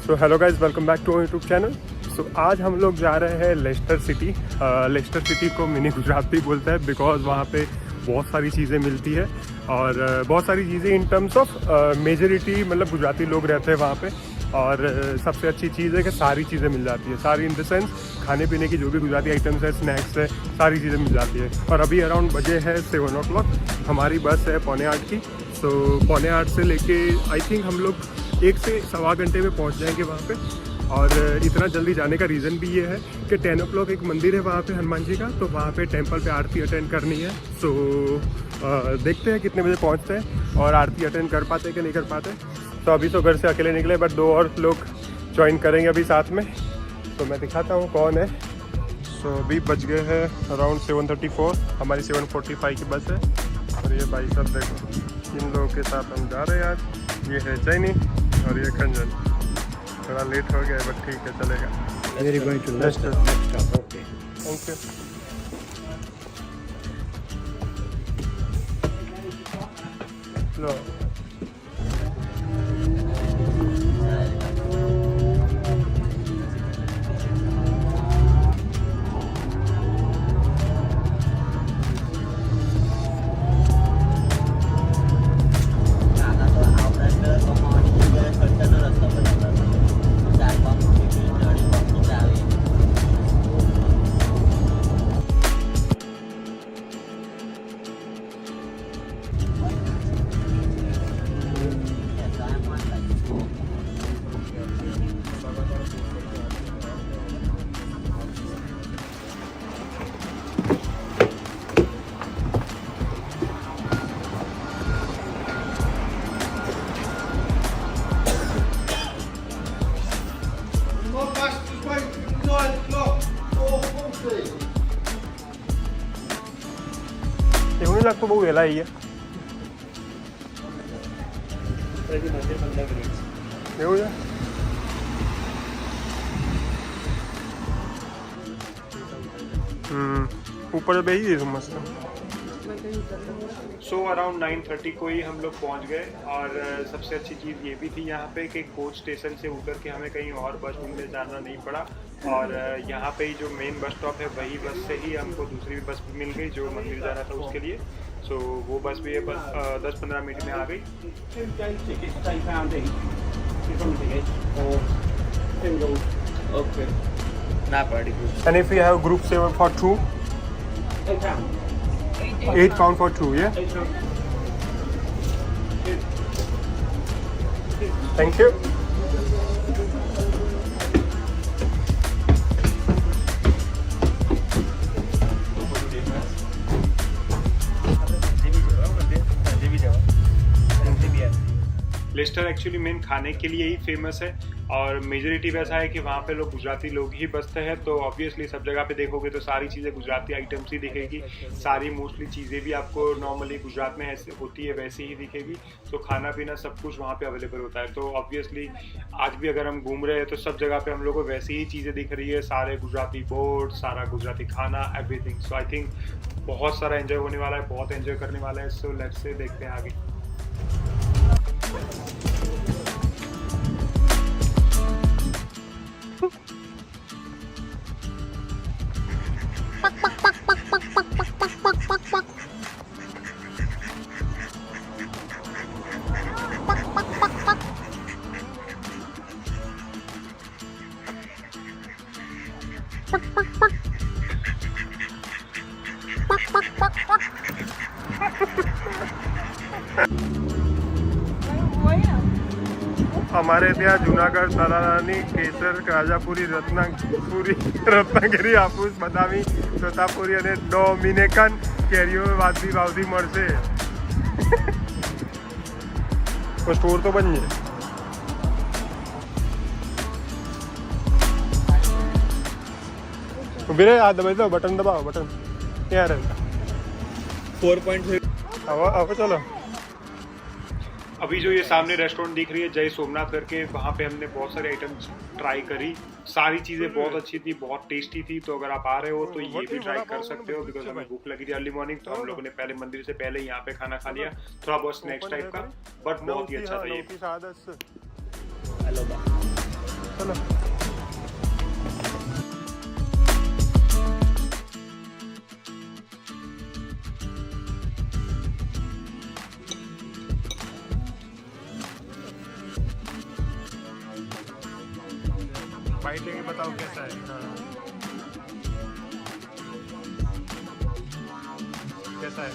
So hello guys, welcome back to YouTube channel. So आज हम लोग जा रहे हैं लेस्टर सिटी। लेस्टर सिटी को मिनी गुजरात भी बोलते हैं बिकॉज वहाँ पे बहुत सारी चीज़ें मिलती है और बहुत सारी चीज़ें इन टर्म्स ऑफ मेजोरिटी मतलब गुजराती लोग रहते हैं वहाँ पे। और सबसे अच्छी चीज़ है कि सारी चीज़ें मिल जाती है, सारी इन द सेंस खाने पीने की जो भी गुजराती आइटम्स है, स्नैक्स है, सारी चीज़ें मिल जाती है। और अभी अराउंड बजे है 7 o'clock, हमारी बस है 7:45 की। सो 7:45 से लेके आई थिंक हम लोग 1 से सवा घंटे में पहुंच जाएंगे वहाँ पे। और इतना जल्दी जाने का रीज़न भी ये है कि 10 o'clock एक मंदिर है वहाँ पे हनुमान जी का, तो वहाँ पे टेंपल पे आरती अटेंड करनी है। सो देखते हैं कितने बजे पहुँचते हैं और आरती अटेंड कर पाते कि नहीं कर पाते। तो अभी तो घर से अकेले निकले, बट 2 और लोग ज्वाइन करेंगे अभी साथ में, तो मैं दिखाता हूँ कौन है। सो अभी बज गए हैं अराउंड 7:34, हमारी 7:45 की बस है। और ये भाई साहब देखो, इन लोगों के साथ हम जा रहे हैं आज। ये है जैनी और ये खंजन। थोड़ा लेट हो गया बट ठीक है, चलेगा। Where are you going to? Leicester. Next stop. Okay. Thank you. लो એવું નહીં લાગતું બહુ વહેલા આવી ગયા? એવું છે? ऊपर बेही जैसे मस्त। सो अराउंड 9:30 को ही हम लोग पहुंच गए। और सबसे अच्छी चीज़ ये भी थी यहाँ पे कि कोच स्टेशन से उतर के हमें कहीं और बस ढूंढने जाना नहीं पड़ा। और यहाँ पे ही जो मेन बस स्टॉप है वही बस से ही हमको दूसरी भी बस मिल गई जो मंदिर जाना था उसके लिए। सो वो बस भी 10-15 मिनट में आ गई। Okay. Not party group. And if we have group 7 for 2, 8 pound for 2, yeah? Thank you. Leicester actually main खाने के लिए ही फेमस है और मेजोरिटी वैसा है कि वहाँ पे लोग गुजराती लोग ही बसते हैं। तो ऑब्वियसली सब जगह पे देखोगे तो सारी चीज़ें गुजराती आइटम्स ही दिखेगी। सारी मोस्टली चीज़ें भी आपको नॉर्मली गुजरात में ऐसे होती है वैसे ही दिखेगी। तो खाना पीना सब कुछ वहाँ पे अवेलेबल होता है। तो ऑब्वियसली आज भी अगर हम घूम रहे हैं तो सब जगह पे हम लोग को वैसी ही चीज़ें दिख रही है। सारे गुजराती बोर्ड, सारा गुजराती खाना, एवरीथिंग। सो आई थिंक बहुत सारा एंजॉय होने वाला है, बहुत एंजॉय करने वाला है। सो लेट्स से देखते हैं आगे। हमारे ત્યાં જુનાગઢ, તાલાલાની, કેસર, રાજાપુરી, રત્નાગીરી, હાફૂસ, બદામી, તોતાપુરી અને ડોમિનિકન કેરીઓ વાવધી મળશે। તો સ્ટોર તો બની જાય। ઉભી રહે, આ દબાઈ દો, બટન દબાવો, બટન ક્યાં રહે? 4.3. अब चलो। अभी जो ये सामने रेस्टोरेंट दिख रही है जय सोमनाथ करके, वहाँ पे हमने बहुत सारे आइटम्स ट्राई करी। सारी चीज़ें बहुत अच्छी थी, बहुत टेस्टी थी। तो अगर आप आ रहे हो तो ये भी ट्राई कर सकते हो बिकॉज हमें भूख लगी थी अर्ली मॉर्निंग। तो हम लोगों ने पहले मंदिर से पहले यहाँ पे खाना खा लिया, थोड़ा बहुत स्नैक्स टाइप का, बट बहुत ही अच्छा था ये। चलो बाइट लेके बताओ कैसा है। हाँ कैसा है?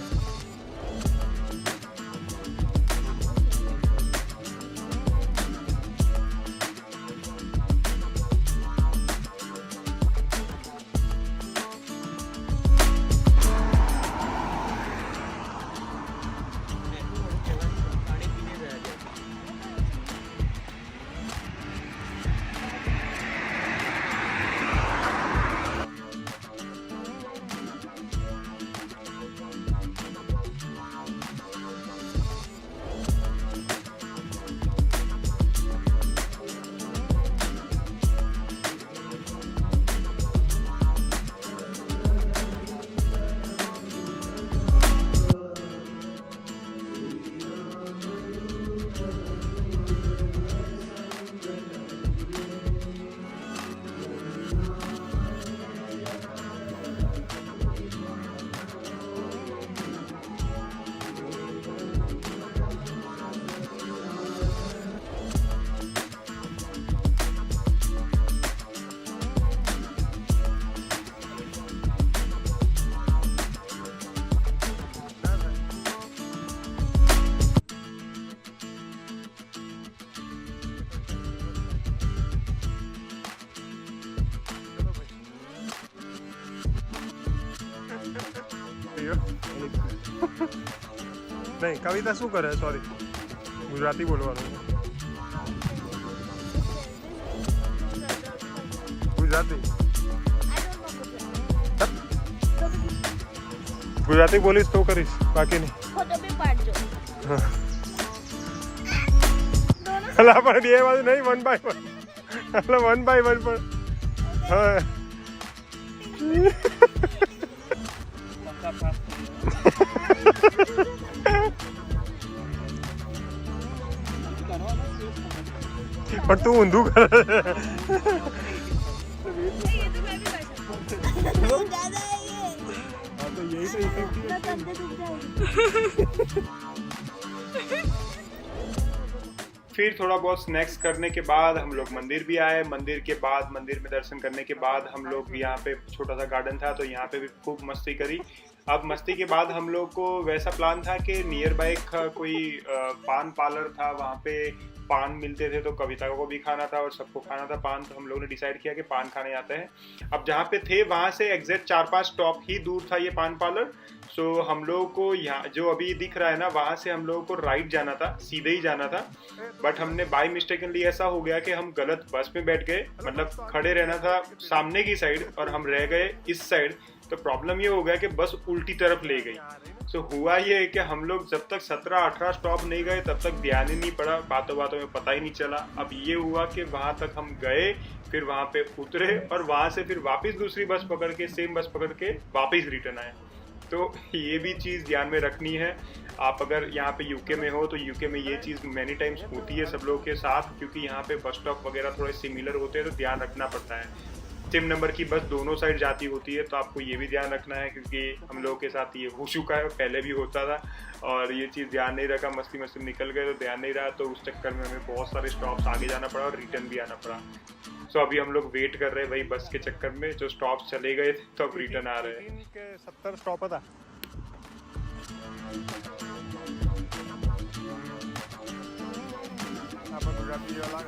नहीं कविता शू करे सॉरी गुजराती बोलવાનું गुजराती गुजराती बोलीस तो करीश बाकी नहीं ફોટો બી પાડજો અલા પણ એ બાજુ નહીં 1 બાય 1 અલા 1 બાય 1 પણ હા पर तू ऊंधू कर ये तो मैं भी कर सकती हूँ ज्यादा है ये हाँ तो यही तो इफेक्ट ना कंधे दुख जाएगी फिर थोड़ा बहुत स्नैक्स करने के बाद हम लोग मंदिर भी आए। मंदिर के बाद मंदिर में दर्शन करने के बाद हम लोग यहाँ पे छोटा सा गार्डन था तो यहाँ पे भी खूब मस्ती करी। अब मस्ती के बाद हम लोग को वैसा प्लान था कि नियर बाय कोई पान पार्लर था, वहाँ पे पान मिलते थे तो कविता को भी खाना था और सबको खाना था पान, तो हम लोगों ने डिसाइड किया कि पान खाने आते हैं। अब जहाँ पे थे वहाँ से एग्जैक्ट 4-5 स्टॉप ही दूर था ये पान पार्लर। सो हम लोगों को यहाँ जो अभी दिख रहा है ना वहाँ से हम लोगों को राइट जाना था, सीधे ही जाना था, बट हमने बाय मिस्टेकनली ऐसा हो गया कि हम गलत बस में बैठ गए। मतलब खड़े रहना था सामने की साइड और हम रह गए इस साइड, तो प्रॉब्लम ये हो गया कि बस उल्टी तरफ ले गई। सो हुआ ये कि हम लोग जब तक 17-18 स्टॉप नहीं गए तब तक ध्यान ही नहीं पड़ा, बातों बातों में पता ही नहीं चला। अब ये हुआ कि वहाँ तक हम गए, फिर वहाँ पे उतरे और वहाँ से फिर वापस दूसरी बस पकड़ के सेम बस पकड़ के वापस रिटर्न आए। तो ये भी चीज़ ध्यान में रखनी है। आप अगर यहाँ पे यूके में हो तो यूके में ये चीज़ मैनी टाइम्स होती है सब लोगों के साथ, क्योंकि यहाँ पे बस स्टॉप वगैरह थोड़े सिमिलर होते हैं तो ध्यान रखना पड़ता है। सेम नंबर की बस दोनों साइड जाती होती है तो आपको ये भी ध्यान रखना है, क्योंकि हम लोगों के साथ ये हो चुका है, पहले भी होता था और ये चीज़ ध्यान नहीं रखा, मस्ती मस्ती निकल गए तो ध्यान नहीं रहा, तो उस चक्कर में हमें बहुत सारे स्टॉप्स आगे जाना पड़ा और रिटर्न भी आना पड़ा। सो अभी हम लोग वेट कर रहे हैं वही बस के चक्कर में, जो स्टॉप्स चले गए थे तो अब रिटर्न आ रहे हैं। 70 स्टॉप था। गुजराती वाला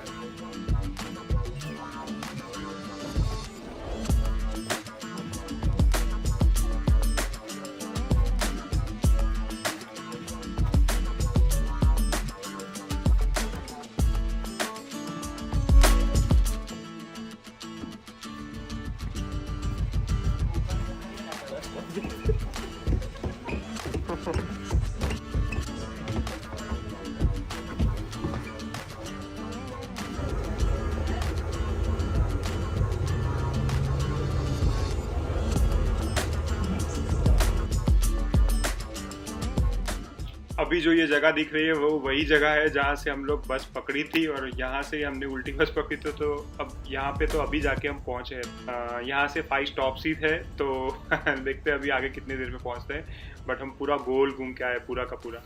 अभी जो ये जगह दिख रही है वो वही जगह है जहाँ से हम लोग बस पकड़ी थी, और यहाँ से हमने उल्टी बस पकड़ी थी। तो अब यहाँ पे तो अभी जाके हम पहुँचे हैं। यहाँ से 5 स्टॉप्स ही थे, तो देखते हैं अभी आगे कितनी देर में पहुँचते हैं। बट हम पूरा गोल घूम के आए, पूरा का पूरा।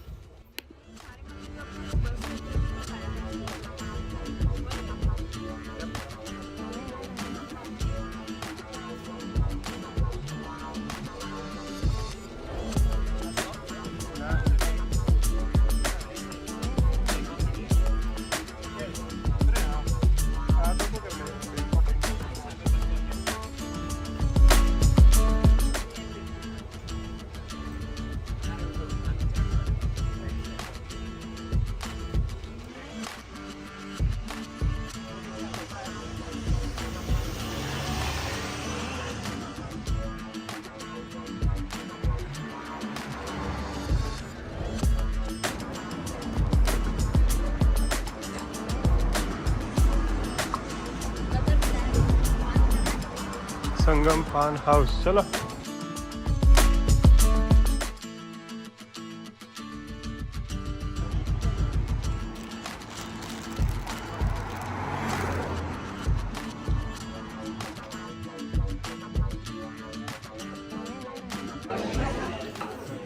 संगम पान हाउस, चलो।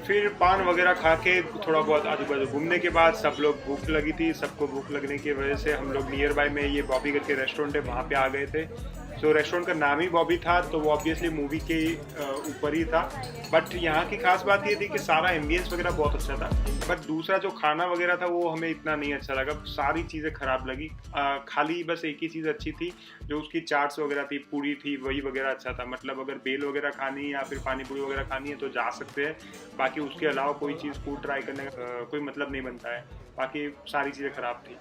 फिर पान वगैरह खा के थोड़ा बहुत आजू बाजू घूमने के बाद सब लोग भूख लगी थी। सबको भूख लगने की वजह से हम लोग नियर बाय में ये बॉबी करके रेस्टोरेंट है, वहाँ पे आ गए थे। तो रेस्टोरेंट का नाम ही बॉबी था, तो वो ऑब्वियसली मूवी के ऊपर ही था। बट यहाँ की खास बात ये थी कि सारा एम्बियंस वगैरह बहुत अच्छा था। बट दूसरा जो खाना वगैरह था वो हमें इतना नहीं अच्छा लगा, सारी चीज़ें ख़राब लगी। खाली बस एक ही चीज़ अच्छी थी, जो उसकी चाट्स वगैरह थी, पूरी थी, वही वगैरह अच्छा था। मतलब अगर बेल वगैरह खानी है या फिर पानी पूरी वगैरह खानी है तो जा सकते हैं। बाकी उसके अलावा कोई चीज़ फूड ट्राई करने का कोई मतलब नहीं बनता है। बाकी सारी चीज़ें ख़राब थी।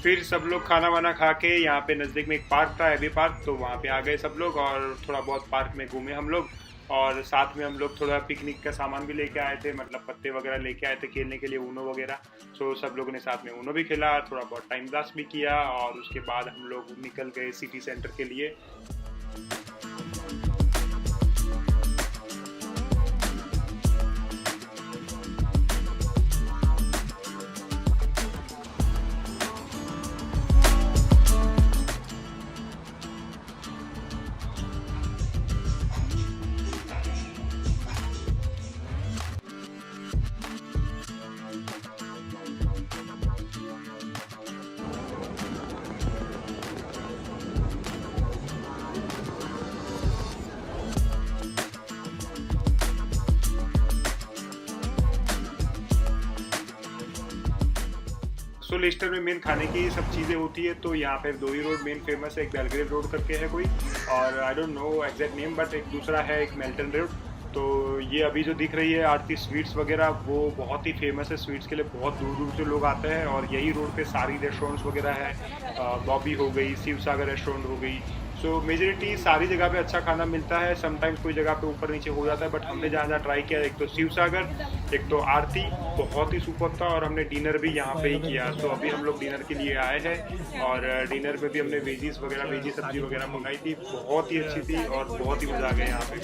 फिर सब लोग खाना वाना खा के यहाँ पे नज़दीक में एक पार्क था, एबी पार्क, तो वहाँ पे आ गए सब लोग और थोड़ा बहुत पार्क में घूमे हम लोग। और साथ में हम लोग थोड़ा पिकनिक का सामान भी लेके आए थे, मतलब पत्ते वगैरह लेके आए थे खेलने के लिए, ऊनो वगैरह। सो सब लोगों ने साथ में ऊनो भी खेला, थोड़ा बहुत टाइम पास भी किया, और उसके बाद हम लोग निकल गए सिटी सेंटर के लिए। सो लेस्टर में मेन खाने की सब चीज़ें होती है। तो यहाँ पे 2 ही रोड मेन फेमस है, एक बेलग्रेव रोड करके है कोई, और I don't know exact name, but एक दूसरा है एक मेल्टन रोड। तो ये अभी जो दिख रही है आरती स्वीट्स वगैरह, वो बहुत ही फेमस है स्वीट्स के लिए, बहुत दूर दूर से लोग आते हैं। और यही रोड पे सारी रेस्टोरेंट्स वगैरह है, बॉबी हो गई, शिव सागर रेस्टोरेंट हो गई। सो मेजॉरिटी सारी जगह पे अच्छा खाना मिलता है, समटाइम्स कोई जगह पे ऊपर नीचे हो जाता है। बट हमने जहाँ जहाँ ट्राई किया, एक तो शिव सागर, एक तो आरती, बहुत ही सुपर था। और हमने डिनर भी यहाँ पे ही किया। तो अभी हम लोग डिनर के लिए आए हैं, और डिनर में भी हमने वेजीज वगैरह, वेजी सब्जी वगैरह मंगाई थी, बहुत ही अच्छी थी और बहुत ही मज़ा आ गया यहाँ पे।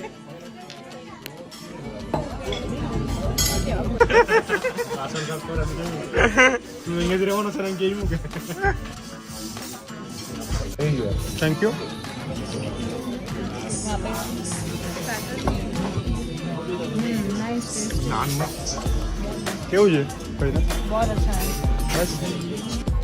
Thank you. नाइस। क्या हो जाए? बहुत अच्छा है। बस।